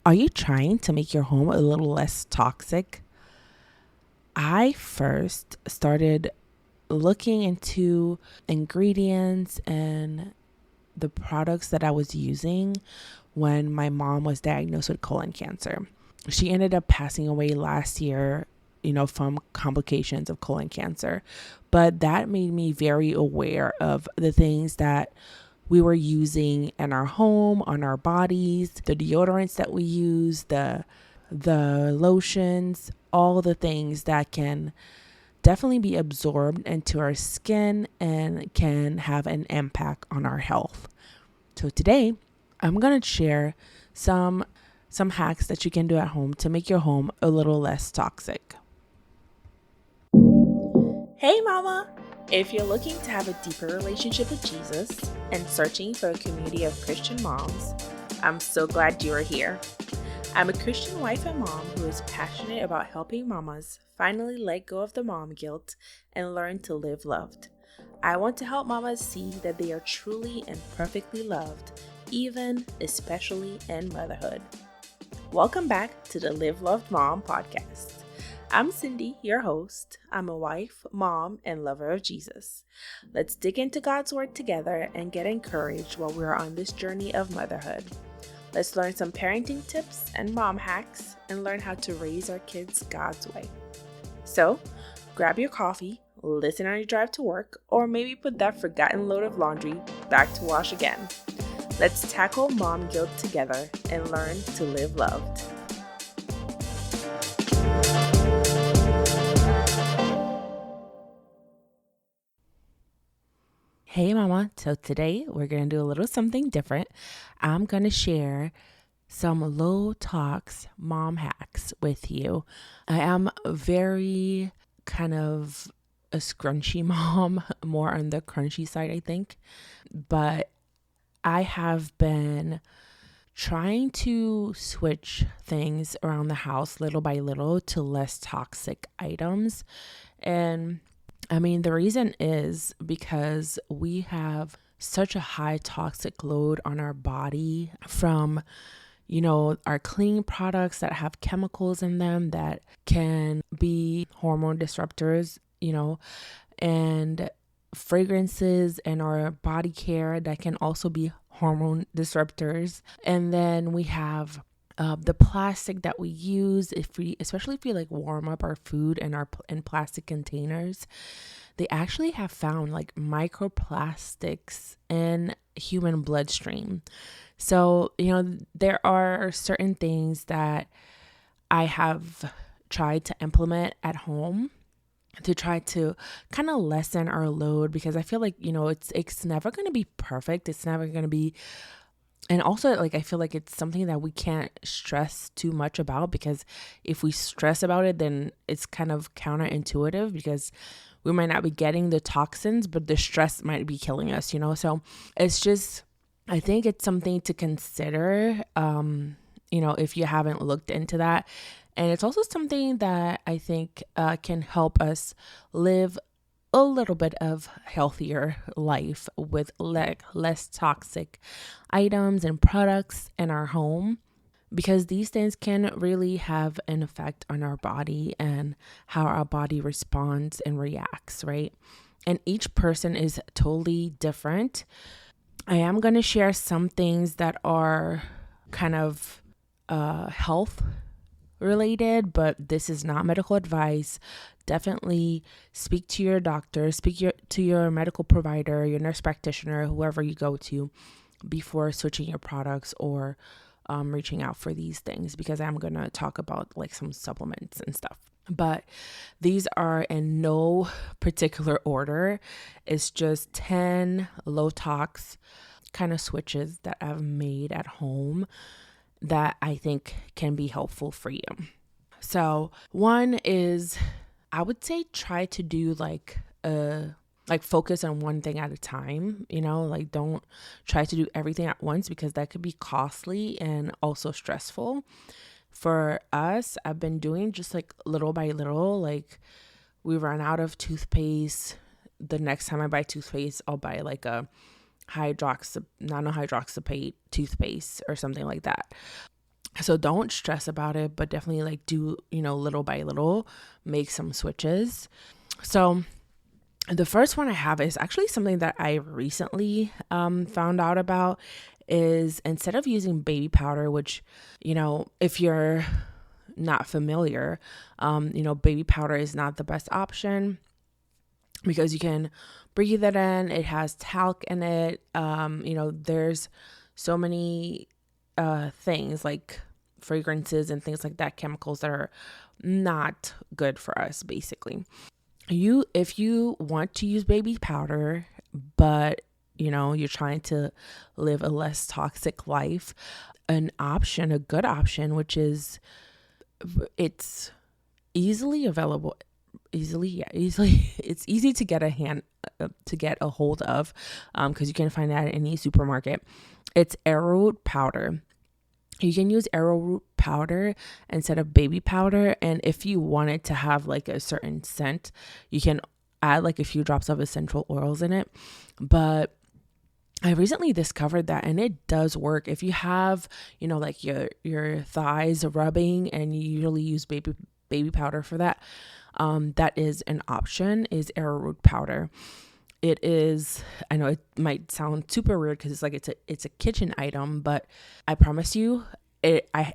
Are you trying to make your home a little less toxic? I first started looking into ingredients and the products that I was using when my mom was diagnosed with colon cancer. She ended up passing away last year, from complications of colon cancer. But that made me very aware of the things that we were using in our home, on our bodies, the deodorants that we use, the lotions, all the things that can definitely be absorbed into our skin and can have an impact on our health. So today, I'm going to share some hacks that you can do at home to make your home a little less toxic. Hey mama! If you're looking to have a deeper relationship with Jesus and searching for a community of Christian moms, I'm so glad you are here. I'm a Christian wife and mom who is passionate about helping mamas finally let go of the mom guilt and learn to live loved. I want to help mamas see that they are truly and perfectly loved, especially in motherhood. Welcome back to the Live Loved Mom podcast. I'm Cindy, your host. I'm a wife, mom, and lover of Jesus. Let's dig into God's Word together and get encouraged while we're on this journey of motherhood. Let's learn some parenting tips and mom hacks and learn how to raise our kids God's way. So, grab your coffee, listen on your drive to work, or maybe put that forgotten load of laundry back to wash again. Let's tackle mom guilt together and learn to live loved. Hey mama, so today we're going to do a little something different. I'm going to share some low-tox mom hacks with you. I am very kind of a scrunchy mom, more on the crunchy side, I think. But I have been trying to switch things around the house little by little to less toxic items. And the reason is because we have such a high toxic load on our body from, our cleaning products that have chemicals in them that can be hormone disruptors, and fragrances and our body care that can also be hormone disruptors. And then we have the plastic that we use, especially if we like warm up our food in plastic containers, they actually have found like microplastics in human bloodstream. So, there are certain things that I have tried to implement at home to try to kind of lessen our load, because I feel like, it's never going to be perfect. It's never going to be. And also, I feel like it's something that we can't stress too much about, because if we stress about it, then it's kind of counterintuitive, because we might not be getting the toxins, but the stress might be killing us, So it's just, I think it's something to consider, if you haven't looked into that. And it's also something that I think can help us live a little bit of healthier life with less toxic items and products in our home, because these things can really have an effect on our body and how our body responds and reacts, right? And each person is totally different. I am going to share some things that are kind of health related, but this is not medical advice. Definitely speak to your doctor, to your medical provider, your nurse practitioner, whoever you go to, before switching your products or reaching out for these things, because I'm going to talk about like some supplements and stuff. But these are in no particular order. It's just 10 low-tox kind of switches that I've made at home that I think can be helpful for you. So one is, I would say try to do focus on one thing at a time, don't try to do everything at once, because that could be costly and also stressful. For us, I've been doing just like little by little, like we run out of toothpaste. The next time I buy toothpaste, I'll buy like a nano-hydroxylate toothpaste or something like that. So don't stress about it, but definitely like do, little by little, make some switches. So the first one I have is actually something that I recently found out about, is instead of using baby powder, which, if you're not familiar, baby powder is not the best option because you can breathe it in. It has talc in it. There's so many things like fragrances and things like that, chemicals that are not good for us, basically. If you want to use baby powder, but you're trying to live a less toxic life, a good option, which is, it's easily available, it's easy to get a hold of, because you can find that at any supermarket. It's arrowroot powder. You can use arrowroot powder instead of baby powder. And if you wanted to have like a certain scent, you can add like a few drops of essential oils in it. But I recently discovered that, and it does work. If you have, like your thighs rubbing and you usually use baby powder for that, that is an option, is arrowroot powder. It is, I know it might sound super weird because it's a kitchen item, but I promise you, I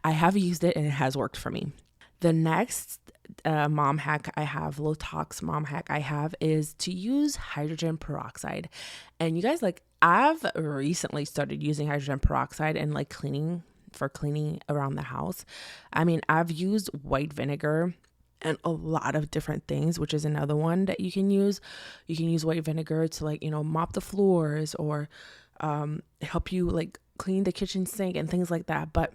have used it and it has worked for me. The next mom hack I have, low-tox mom hack I have, is to use hydrogen peroxide. And you guys, like, I've recently started using hydrogen peroxide and like cleaning around the house. I mean, I've used white vinegar and a lot of different things, which is another one that you can use. You can use white vinegar to like, mop the floors, or help you like clean the kitchen sink and things like that. But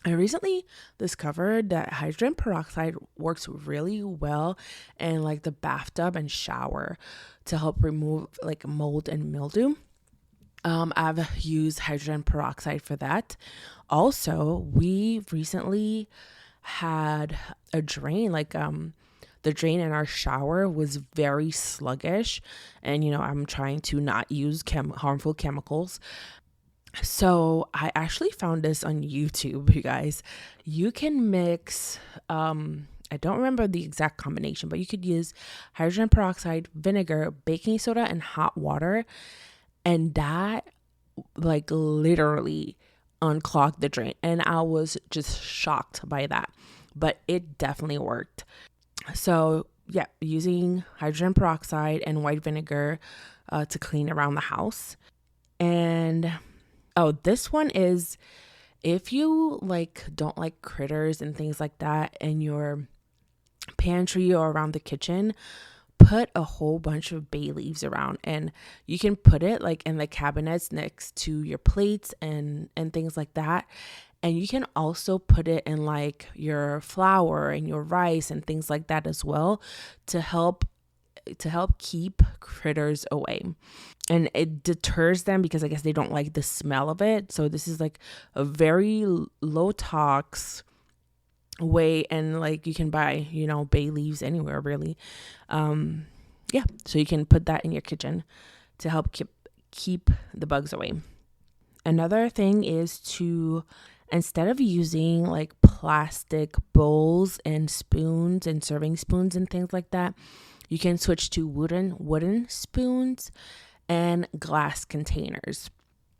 I recently discovered that hydrogen peroxide works really well in like the bathtub and shower to help remove like mold and mildew. I've used hydrogen peroxide for that. Also, we recently had a drain, like the drain in our shower was very sluggish, and I'm trying to not use harmful chemicals. So I actually found this on YouTube, you guys. You can mix I don't remember the exact combination, but you could use hydrogen peroxide, vinegar, baking soda, and hot water, and that like literally unclogged the drain. And I was just shocked by that, but it definitely worked. So yeah, using hydrogen peroxide and white vinegar to clean around the house. And this one is, if you like don't like critters and things like that in your pantry or around the kitchen, put a whole bunch of bay leaves around, and you can put it like in the cabinets next to your plates and things like that. And you can also put it in like your flour and your rice and things like that as well, to help keep critters away. And it deters them because I guess they don't like the smell of it. So this is like a very low tox way, and like you can buy, bay leaves anywhere really. So you can put that in your kitchen to help keep the bugs away. Another thing is to, instead of using like plastic bowls and spoons and serving spoons and things like that, you can switch to wooden spoons and glass containers.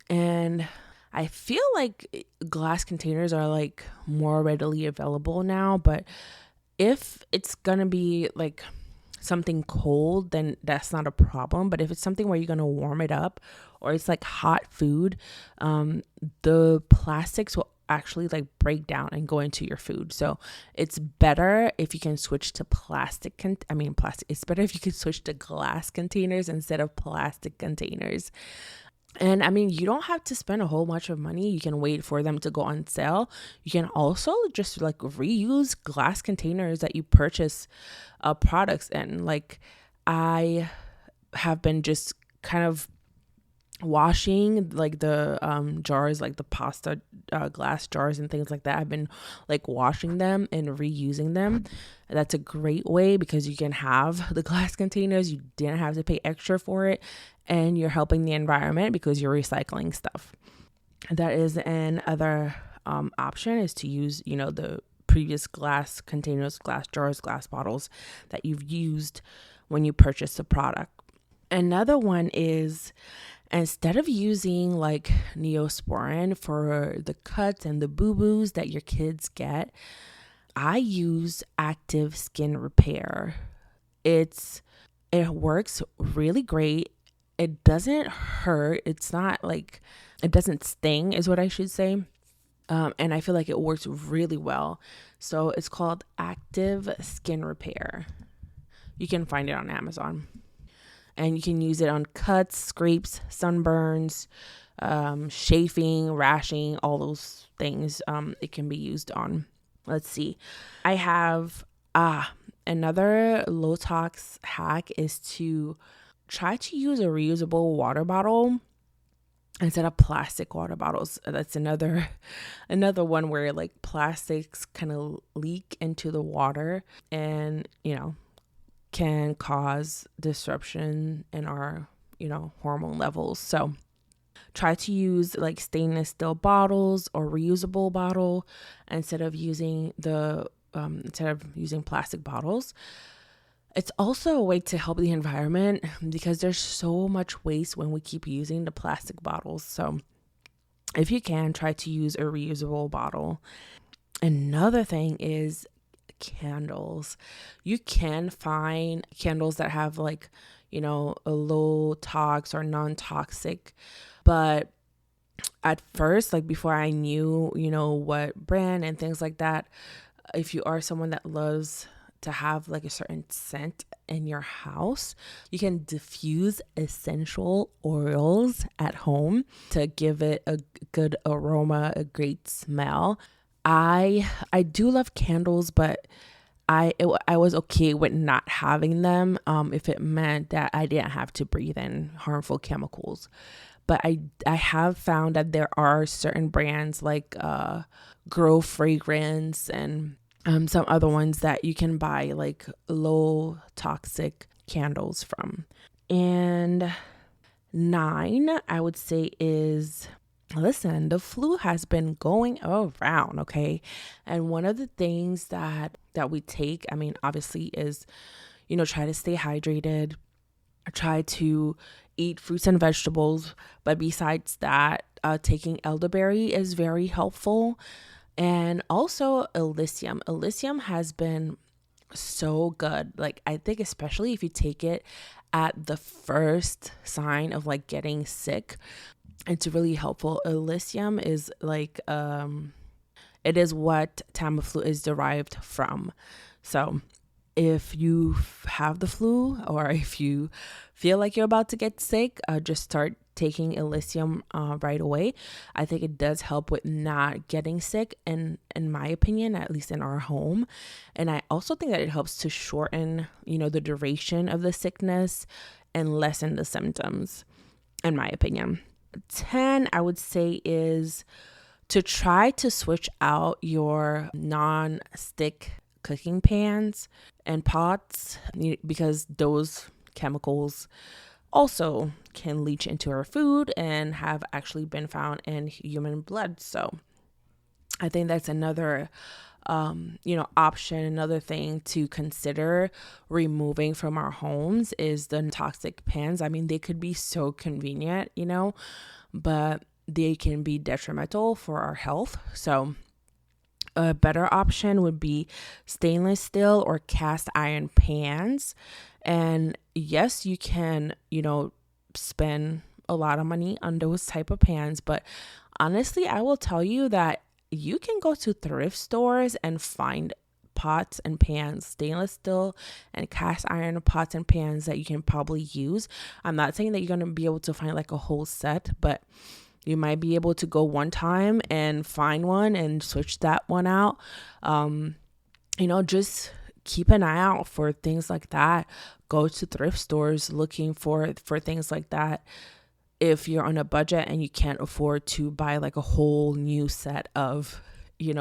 And I feel like glass containers are like more readily available now, but if it's gonna be like something cold, then that's not a problem. But if it's something where you're gonna warm it up, or it's like hot food, the plastics will actually like break down and go into your food. So it's better if you can switch to it's better if you can switch to glass containers instead of plastic containers. And you don't have to spend a whole bunch of money. You can wait for them to go on sale. You can also just like reuse glass containers that you purchase products in. Like, I have been just kind of washing like the jars, like the pasta glass jars and things like that. I've been like washing them and reusing them. That's a great way because you can have the glass containers. You didn't have to pay extra for it, and you're helping the environment because you're recycling stuff. That is another option is to use, the previous glass containers, glass jars, glass bottles that you've used when you purchase the product. Another one is, instead of using like Neosporin for the cuts and the boo-boos that your kids get, I use active skin repair. It works really great. It doesn't hurt. It's not like, it doesn't sting is what I should say. And I feel like it works really well. So it's called Active Skin Repair. You can find it on Amazon. And you can use it on cuts, scrapes, sunburns, chafing, rashing, all those things it can be used on. Let's see. I have another low-tox hack is to try to use a reusable water bottle instead of plastic water bottles. That's another one where like plastics kind of leak into the water and, can cause disruption in our, hormone levels. So try to use like stainless steel bottles or reusable bottle instead of using plastic bottles. It's also a way to help the environment because there's so much waste when we keep using the plastic bottles. So if you can, try to use a reusable bottle. Another thing is candles. You can find candles that have like, a low tox or non-toxic, but at first, like before I knew, what brand and things like that, if you are someone that loves to have like a certain scent in your house, you can diffuse essential oils at home to give it a good aroma, a great smell. I do love candles, but I was okay with not having them if it meant that I didn't have to breathe in harmful chemicals. But I have found that there are certain brands like Grow Fragrance and some other ones that you can buy like low toxic candles from. And 9, I would say, is, listen, the flu has been going around, okay? And one of the things that we take, I mean, obviously is, try to stay hydrated, try to eat fruits and vegetables. But besides that, taking elderberry is very helpful. And also Illicium. Illicium has been so good. Like, I think especially if you take it at the first sign of like getting sick, it's really helpful. Illicium is like, it is what Tamiflu is derived from. So if you have the flu or if you feel like you're about to get sick, just start taking Illicium right away. I think it does help with not getting sick, and in my opinion, at least in our home. And I also think that it helps to shorten, the duration of the sickness and lessen the symptoms, in my opinion. 10, I would say, is to try to switch out your non-stick cooking pans and pots, because those chemicals also can leach into our food and have actually been found in human blood. So I think that's another option. Another thing to consider removing from our homes is the toxic pans. I mean, they could be so convenient, but they can be detrimental for our health. So a better option would be stainless steel or cast iron pans. And yes, you can, spend a lot of money on those type of pans. But honestly, I will tell you that you can go to thrift stores and find pots and pans, stainless steel and cast iron pots and pans that you can probably use. I'm not saying that you're going to be able to find like a whole set, but you might be able to go one time and find one and switch that one out. Just keep an eye out for things like that. Go to thrift stores looking for things like that. If you're on a budget and you can't afford to buy like a whole new set of,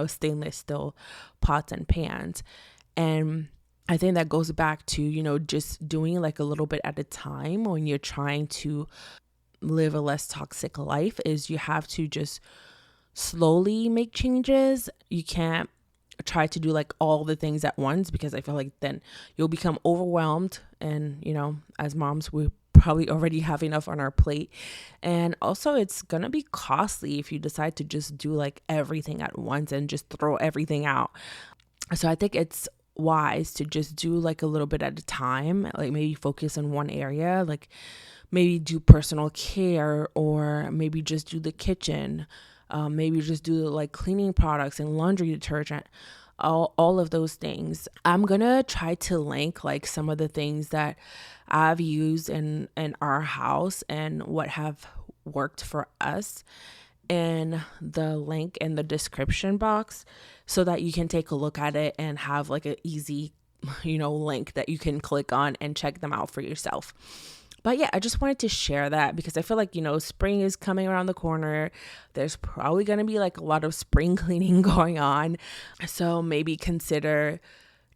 stainless steel pots and pans. And I think that goes back to, just doing like a little bit at a time when you're trying to live a less toxic life, is you have to just slowly make changes. You can't try to do like all the things at once, because I feel like then you'll become overwhelmed. And, as moms, we probably already have enough on our plate. And also, it's going to be costly if you decide to just do like everything at once and just throw everything out. So I think it's wise to just do like a little bit at a time, like maybe focus on one area, like maybe do personal care, or maybe just do the kitchen, maybe just do like cleaning products and laundry detergent, all of those things. I'm gonna try to link like some of the things that I've used in our house and what have worked for us, in the link in the description box, so that you can take a look at it and have like an easy link that you can click on and check them out for yourself. But yeah, I just wanted to share that because I feel like, spring is coming around the corner. There's probably going to be like a lot of spring cleaning going on. So maybe consider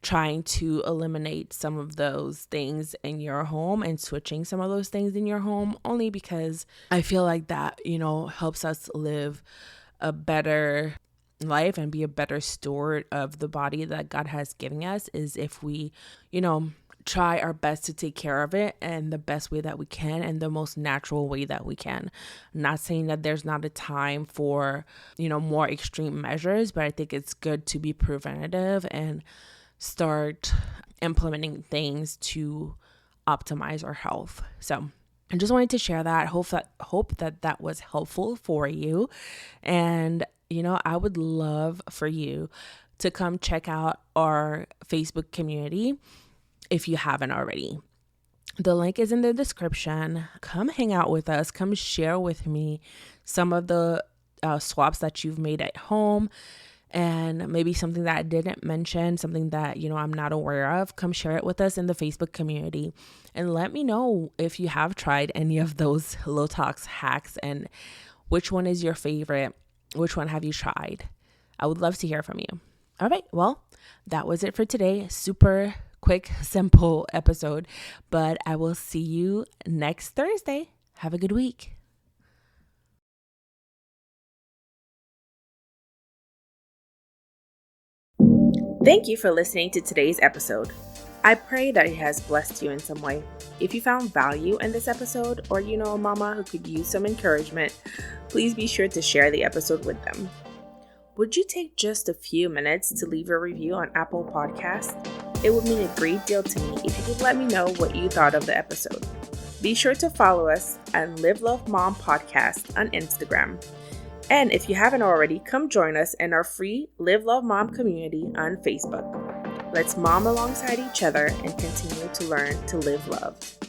trying to eliminate some of those things in your home and switching some of those things in your home, only because I feel like that, helps us live a better life and be a better steward of the body that God has given us, is if we, try our best to take care of it in the best way that we can and the most natural way that we can. I'm not saying that there's not a time for, more extreme measures, but I think it's good to be preventative and start implementing things to optimize our health. So I just wanted to share that. Hope that was helpful for you. And, I would love for you to come check out our Facebook community if you haven't already. The link is in the description. Come hang out with us. Come share with me some of the swaps that you've made at home, and maybe something that I didn't mention, something that, I'm not aware of. Come share it with us in the Facebook community and let me know if you have tried any of those low-tox hacks and which one is your favorite. Which one have you tried? I would love to hear from you. All right, well, that was it for today. Super quick, simple episode, but I will see you next Thursday. Have a good week. Thank you for listening to today's episode. I pray that it has blessed you in some way. If you found value in this episode, or you know a mama who could use some encouragement, please be sure to share the episode with them. Would you take just a few minutes to leave a review on Apple Podcasts? It would mean a great deal to me if you could let me know what you thought of the episode. Be sure to follow us at Live Love Mom Podcast on Instagram. And if you haven't already, come join us in our free Live Love Mom community on Facebook. Let's mom alongside each other and continue to learn to live loved.